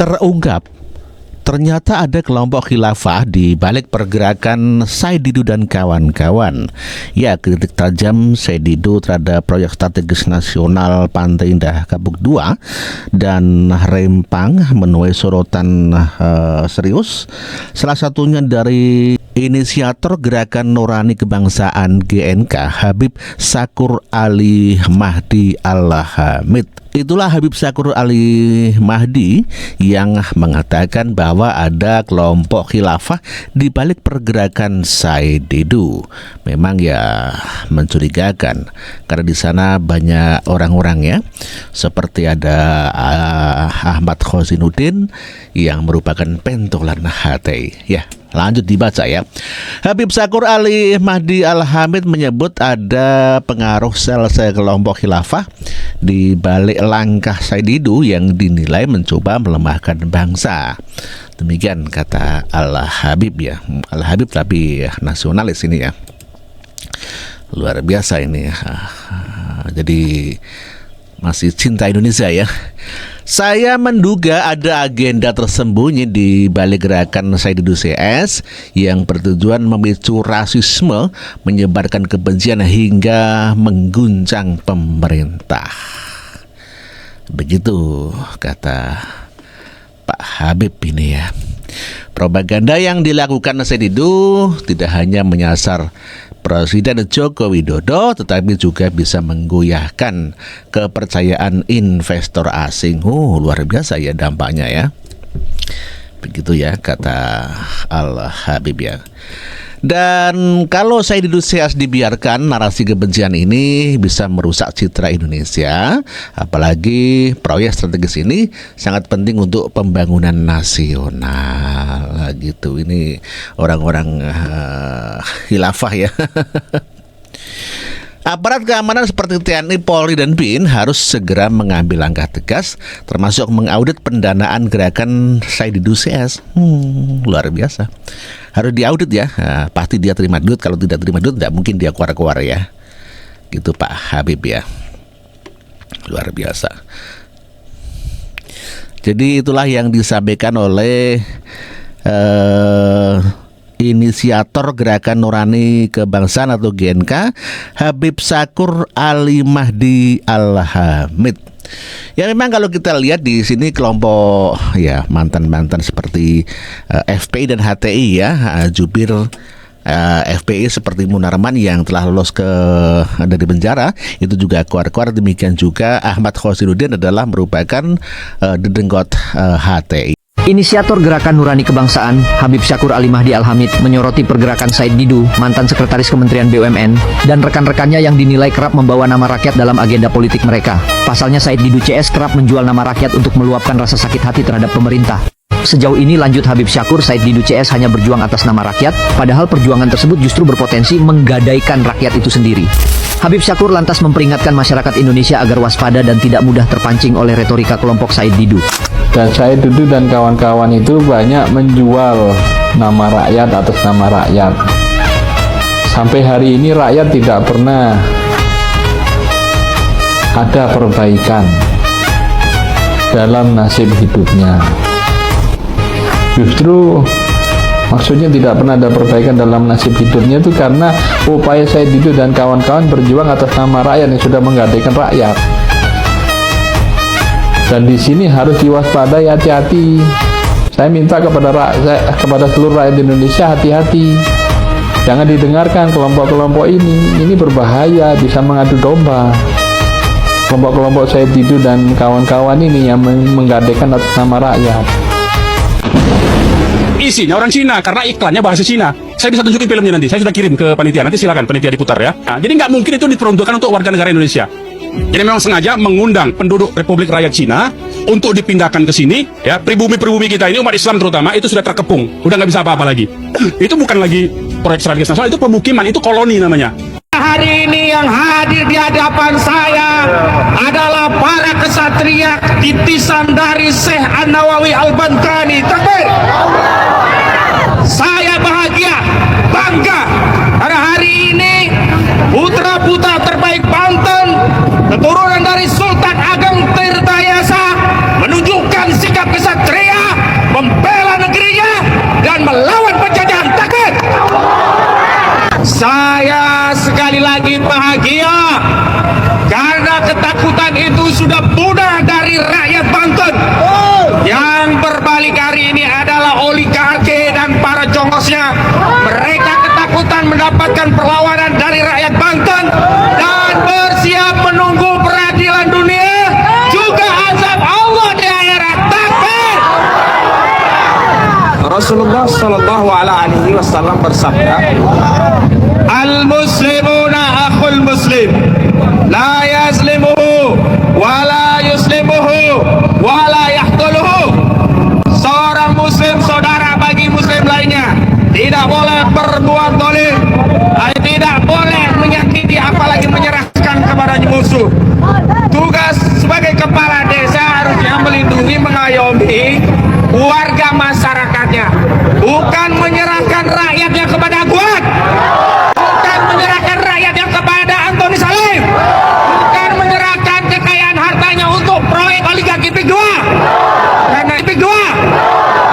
terungkap ternyata ada kelompok khilafah di balik pergerakan Said Didu dan kawan-kawan. Ya, kritik tajam Said Didu terhadap proyek strategis nasional Pantai Indah Kapuk II dan Rempang menuai sorotan serius. Salah satunya dari inisiator Gerakan Nurani Kebangsaan GNK, Habib Sakur Ali Mahdi Al-Hamid. Itulah Habib Sakur Ali Mahdi yang mengatakan bahwa ada kelompok khilafah di balik pergerakan Said Didu. Memang ya mencurigakan karena di sana banyak orang-orang ya, seperti ada Ahmad Khozinuddin yang merupakan pentolan HTI. Ya, lanjut dibaca ya. Habib Sakur Ali Mahdi Al-Hamid menyebut ada pengaruh sel-sel kelompok khilafah di balik langkah Said Didu yang dinilai mencoba melemahkan bangsa. Demikian kata Al-Habib ya. Al-Habib tapi nasionalis ini ya. Luar biasa ini ya. Jadi masih cinta Indonesia ya. Saya menduga ada agenda tersembunyi di balik gerakan Said Didu CS yang bertujuan memicu rasisme, menyebarkan kebencian hingga mengguncang pemerintah. Begitu kata Pak Habib ini ya. Propaganda yang dilakukan Said Didu tidak hanya menyasar Presiden Joko Widodo, tetapi juga bisa menggoyahkan kepercayaan investor asing. Luar biasa ya dampaknya ya. Begitu ya kata Al-Habib ya. Dan kalau Said Didu CS dibiarkan, narasi kebencian ini bisa merusak citra Indonesia. Apalagi proyek strategis ini sangat penting untuk pembangunan nasional. Gitu, ini orang-orang khilafah ya. Aparat keamanan seperti TNI, Polri, dan BIN harus segera mengambil langkah tegas, termasuk mengaudit pendanaan gerakan Said Didu CS. Luar biasa. Harus diaudit ya. Pasti dia terima duit. Kalau tidak terima duit, tidak mungkin dia keluar-keluar ya. Gitu Pak Habib ya. Luar biasa. Jadi itulah yang disampaikan oleh inisiator Gerakan Nurani Kebangsaan atau GNK, Habib Sakur Ali Mahdi Al-Hamid. Ya memang kalau kita lihat di sini kelompok ya mantan-mantan seperti FPI dan HTI ya, jubir FPI seperti Munarman yang telah lolos dari penjara itu juga keluar-keluar. Demikian juga Ahmad Khozinuddin adalah merupakan dedenggot HTI. Inisiator Gerakan Nurani Kebangsaan, Habib Sakur Ali Mahdi Al-Hamid menyoroti pergerakan Said Didu, mantan sekretaris Kementerian BUMN, dan rekan-rekannya yang dinilai kerap membawa nama rakyat dalam agenda politik mereka. Pasalnya Said Didu CS kerap menjual nama rakyat untuk meluapkan rasa sakit hati terhadap pemerintah. Sejauh ini, lanjut Habib Sakur, Said Didu CS hanya berjuang atas nama rakyat, padahal perjuangan tersebut justru berpotensi menggadaikan rakyat itu sendiri. Habib Sakur lantas memperingatkan masyarakat Indonesia agar waspada dan tidak mudah terpancing oleh retorika kelompok Said Didu. Dan Said Didu dan kawan-kawan itu banyak menjual nama rakyat atas nama rakyat. Sampai hari ini rakyat tidak pernah ada perbaikan dalam nasib hidupnya. Justru maksudnya tidak pernah ada perbaikan dalam nasib hidupnya itu karena upaya Said Didu dan kawan-kawan berjuang atas nama rakyat yang sudah menggadaikan rakyat. Dan di sini harus diwaspadai, hati-hati. Saya minta kepada seluruh rakyat Indonesia hati-hati. Jangan didengarkan kelompok-kelompok ini. Ini berbahaya, bisa mengadu domba. Kelompok-kelompok Said Didu dan kawan-kawan ini yang menggadaikan atas nama rakyat. Isinya orang Cina karena iklannya bahasa Cina. Saya bisa tunjukin filmnya nanti. Saya sudah kirim ke panitia. Nanti silakan panitia diputar ya. Nah, jadi nggak mungkin itu diperuntukkan untuk warga negara Indonesia. Jadi memang sengaja mengundang penduduk Republik Rakyat Cina untuk dipindahkan ke sini. Ya, pribumi-pribumi kita ini umat Islam terutama itu sudah terkepung. Udah nggak bisa apa-apa lagi. Itu bukan lagi proyek strategis nasional, itu pemukiman, itu koloni namanya. Hari ini yang hadir di hadapan saya adalah para kesatria titisan dari Syekh An-Nawawi Al-Bantani. Takbir! Saya bahagia, bangga karena hari ini putra-putra terbaik Banten, keturunan dari Sultan Ageng Tirtayasa menunjukkan sikap kesatria Iya, karena ketakutan itu sudah punah dari rakyat Banten. Yang berbalik hari ini adalah oligarki dan para jongosnya. Mereka ketakutan mendapatkan perlawanan dari rakyat Banten dan bersiap menunggu peradilan dunia, juga azab Allah di akhirat. Takbir! Rasulullah Shallallahu Alaihi Wasallam bersabda, Al-Muslimuna akhul Muslim, la yazlimuhu, wa la yuslimuhu, wa la yahtuluhu. Seorang Muslim saudara bagi Muslim lainnya, tidak boleh berbuat zalim, tidak boleh menyakiti, apalagi menyerahkan kepada musuh. Tugas sebagai kepala desa harusnya melindungi, mengayomi warga masyarakatnya, bukan menyerahkan rakyatnya kepada Guat, bukan menyerahkan rakyatnya kepada Antoni Salim, bukan menyerahkan kekayaan hartanya untuk proyek oligarki PIK 2.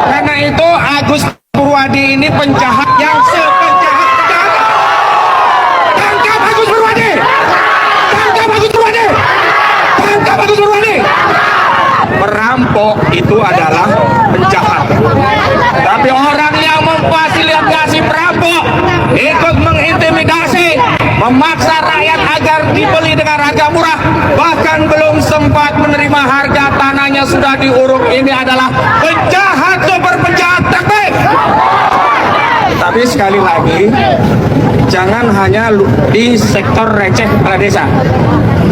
Karena itu Agus Purwadi ini penjahat yang sepenjahat-penjahat. Tangkap Agus Purwadi! Tangkap Agus Purwadi! Tangkap Agus Purwadi! Perampok itu adalah penjahat. Tapi orang yang memfasilitasi perampok, ikut mengintimidasi, memaksa rakyat agar dibeli dengan harga murah, bahkan belum sempat menerima harga tanahnya sudah diuruk, ini adalah penjahat, super penjahat. Takbir! Tapi sekali lagi, jangan hanya di sektor receh kepala desa,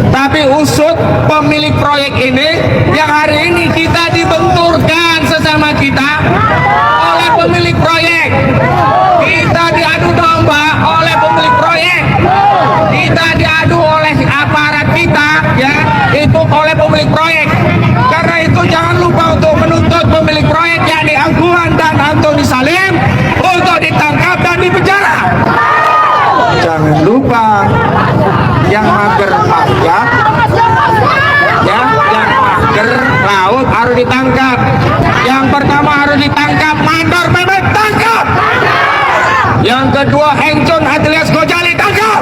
tapi usut pemilik proyek ini yang hari ini kita dibenturkan sesama kita oleh pemilik proyek. Kita diadu domba oleh pemilik proyek, kita diadu oleh aparat kita, ya, itu oleh pemilik proyek. Karena itu jangan lupa untuk menuntut pemilik proyek, yakni Angguan dan Antoni Salim, untuk ditangkap dan dipenjara. Jangan lupa yang mager pajak, ya, yang mager laut harus ditangkap. Yang pertama harus ditangkap mandor bebek, tangkap. Yang kedua Hengcun Atilias Gojali, tangkap.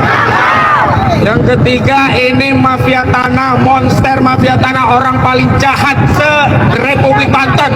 Yang ketiga ini mafia tanah, monster mafia tanah, orang paling jahat se-Republik Banten,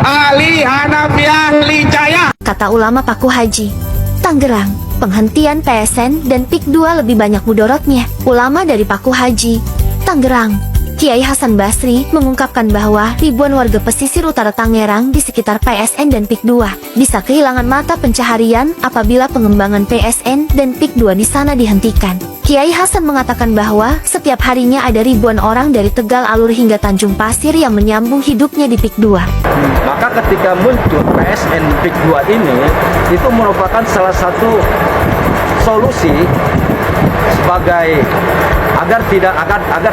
Ali Hanafi Ahli Jaya. Kata ulama Paku Haji, Tangerang, penghentian PSN dan PIK 2 lebih banyak mudorotnya. Ulama dari Paku Haji, Tangerang, Kiai Hasan Basri mengungkapkan bahwa ribuan warga pesisir utara Tangerang di sekitar PSN dan PIK 2 bisa kehilangan mata pencaharian apabila pengembangan PSN dan PIK 2 di sana dihentikan. Kiai Hasan mengatakan bahwa setiap harinya ada ribuan orang dari Tegal Alur hingga Tanjung Pasir yang menyambung hidupnya di PIK 2. Maka ketika muncul PSN PIK 2 ini, itu merupakan salah satu solusi sebagai agar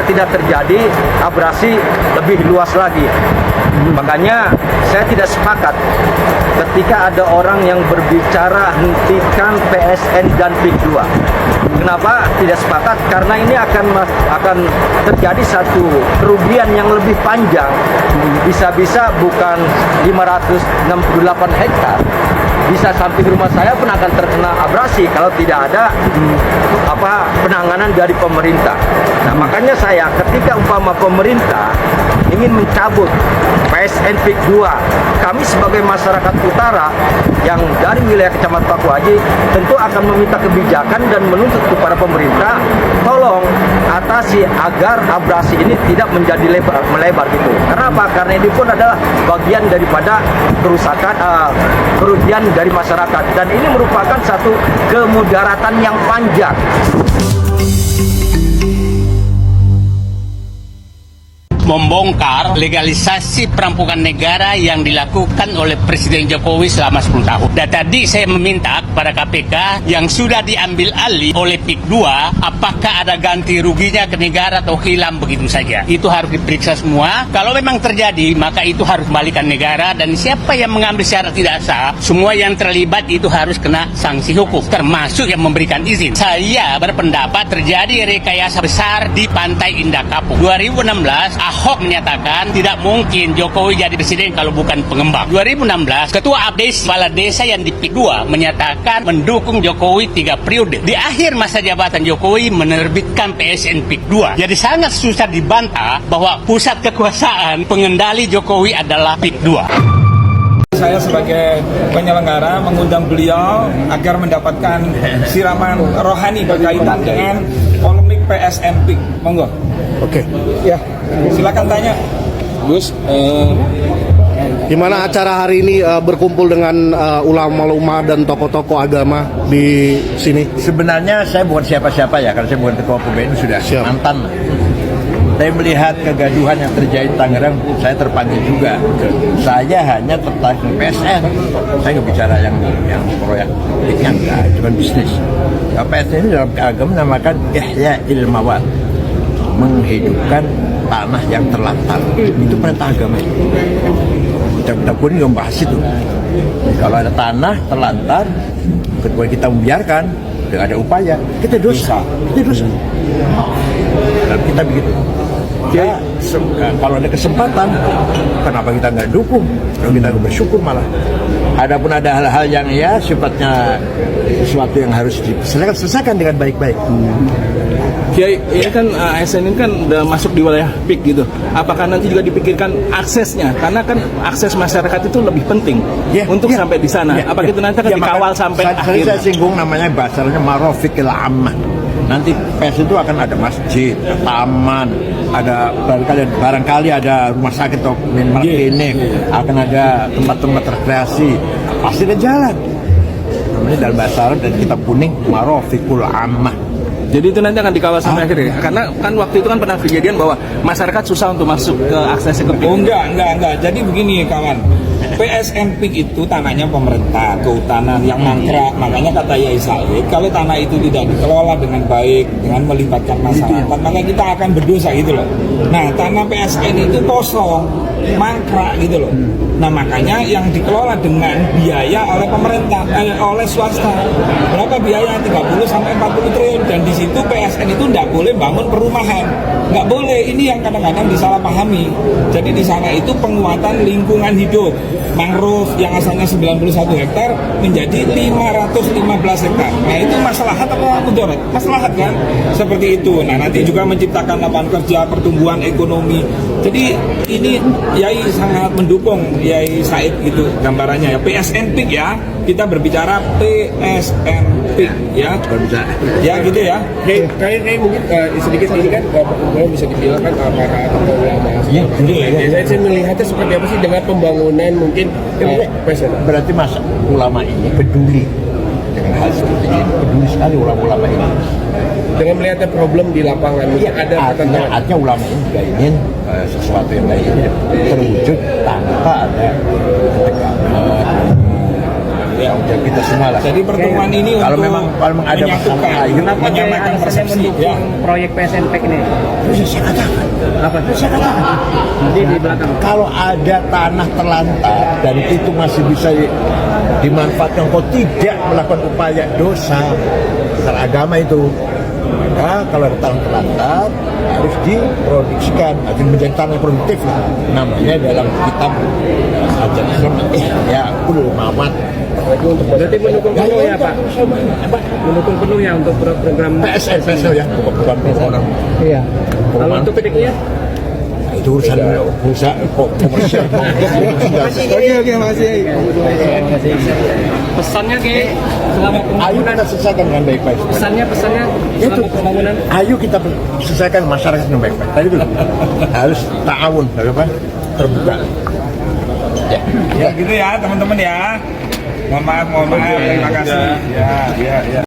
tidak terjadi abrasi lebih luas lagi. Makanya saya tidak sepakat ketika ada orang yang berbicara hentikan PSN dan PIK 2. Kenapa tidak sepakat? Karena ini akan terjadi satu kerugian yang lebih panjang. Bisa-bisa bukan 568 hektar, bisa sampai rumah saya pun akan terkena abrasi kalau tidak ada penanganan dari pemerintah. Nah, makanya saya ketika umpama pemerintah ingin mencabut PSN PIK 2, kami sebagai masyarakat utara yang dari wilayah Kecamatan Paku Haji tentu akan meminta kebijakan dan menuntut kepada pemerintah, tolong atasi agar abrasi ini tidak menjadi melebar gitu. Karena apa? Karena ini pun adalah bagian daripada kerusakan, kerugian dari masyarakat, dan ini merupakan satu kemudaratan yang panjang. Membongkar legalisasi perampokan negara yang dilakukan oleh Presiden Jokowi selama 10 tahun. Dan tadi saya meminta kepada KPK yang sudah diambil alih oleh PIK 2, apakah ada ganti ruginya ke negara atau hilang begitu saja. Itu harus diperiksa semua. Kalau memang terjadi, maka itu harus kembalikan negara, dan siapa yang mengambil secara tidak sah, semua yang terlibat itu harus kena sanksi hukum, termasuk yang memberikan izin. Saya berpendapat terjadi rekayasa besar di Pantai Indah Kapuk. 2016, Ahok menyatakan tidak mungkin Jokowi jadi presiden kalau bukan pengembang. 2016, Ketua Abdes Kepala Desa yang di PIK 2 menyatakan mendukung Jokowi 3 periode. Di akhir masa jabatan Jokowi menerbitkan PSN PIK 2. Jadi sangat susah dibantah bahwa pusat kekuasaan pengendali Jokowi adalah PIK 2. Saya sebagai penyelenggara mengundang beliau agar mendapatkan siraman rohani berkaitan dengan polemik PSN PIK. Monggo. Oke. Ya, silakan tanya. Gus, gimana acara hari ini berkumpul dengan ulama-ulama dan tokoh-tokoh agama di sini? Sebenarnya saya bukan siapa-siapa ya, karena saya bukan ketua PBNU, sudah Siap. mantan. Saya melihat kegaduhan yang terjadi di Tangerang, saya terpanggil juga. Saya hanya tertarik di PSN. Saya nggak bicara yang proyek yang enggak, cuma bisnis. PSN ini dalam agama namakan ihya ilmawat, menghidupkan tanah yang terlantar. Itu perintah agama itu. Kita pun juga membahas itu. Kalau ada tanah terlantar, ketika kita membiarkan, tidak ada upaya, kita dosa. Dan kita begitu. Ya, kalau ada kesempatan, kenapa kita nggak dukung? Kalau kita nggak bersyukur malah. Adapun ada hal-hal yang ya sifatnya sesuatu yang harus diselesaikan dengan baik-baik. Kiai, ini kan ASN ini kan udah masuk di wilayah PIK gitu. Apakah nanti juga dipikirkan aksesnya? Karena kan akses masyarakat itu lebih penting untuk sampai di sana. Apakah itu nanti akan dikawal sampai akhir? Saya singgung namanya bahasanya marofikil ammah. Nanti PS itu akan ada masjid, taman, ada barangkali ada rumah sakit atau klinik, akan ada tempat-tempat rekreasi, pasti ada jalan. Namanya dalam bahasa Arab dan kitab kuning marofikul ammah. Jadi itu nanti akan dikawal sampai akhir ya? Karena kan waktu itu kan pernah kejadian bahwa masyarakat susah untuk masuk ke aksesnya ke PIK. Oh enggak. Jadi begini kawan, PSN PIK itu tanahnya pemerintah, kehutanan yang mangkrak. Makanya kata Yai Said, kalau tanah itu tidak dikelola dengan baik, dengan melibatkan masyarakat, maka kita akan berdosa gitu loh. Nah, tanah PSN itu kosong, mangkrak gitu loh. Nah, makanya yang dikelola dengan biaya oleh pemerintah, oleh swasta. Berapa biaya? 30 sampai 40 triliun. Dan di situ PSN itu tidak boleh bangun perumahan. Nggak boleh. Ini yang kadang-kadang disalahpahami. Jadi di sana itu penguatan lingkungan hidup. Mangrove yang asalnya 91 hektar menjadi 515 hektar. Nah, itu maslahat apa mudarat? Maslahat kan? Seperti itu. Nah, nanti juga menciptakan lapangan kerja, pertumbuhan ekonomi. Jadi ini Yai sangat mendukung Yai Said gitu gambarannya ya. PSN PIK ya. Kita berbicara PSN PIK ya. Ya gitu ya. Kayak mungkin sedikit ini kan bisa dibilang kan para tokoh ulama. Saya melihatnya seperti apa sih dengan pembangunan mungkin Berarti masa ulama ini peduli dengan hal seperti ini, peduli sekali ulama-ulama ini. dengan melihatnya problem di lapangan mungkin ada artinya ulama ini juga ingin sesuatu yang lain ini terwujud tanpa ada ketegangan. Ya, untuk kita semua lah. Jadi pertemuan ini kalau untuk memang ada masalah menyamakan persepsi ya. Proyek PSN PIK ini. Terus saya katakan, saya katakan, Di belakang. kalau ada tanah terlantar dan itu masih bisa dimanfaatkan, kok tidak melakukan upaya dosa secara agama itu, maka kalau ada tanah terlantar harus diproduksikan, harus menjadi tanah produktif lah. Namanya dalam kitab ajaran Islam ya kulul mamat. Berarti mendukung penuh ya Pak? Mendukung penuh ya untuk program PSN ya, bukan orang. Iya. Kalau untuk PIK-nya? Itu urusan komersial. Oke, masih. Pesannya Ki selama Ayo kita selesaikan dengan baik-baik. pesannya Itu pembangunan. ayo kita selesaikan masyarakat dengan baik-baik. Tadi dulu harus ta'awun, apa? Terbuka. Ya gitu ya teman-teman ya. Mohon maaf. Terima kasih. Ya.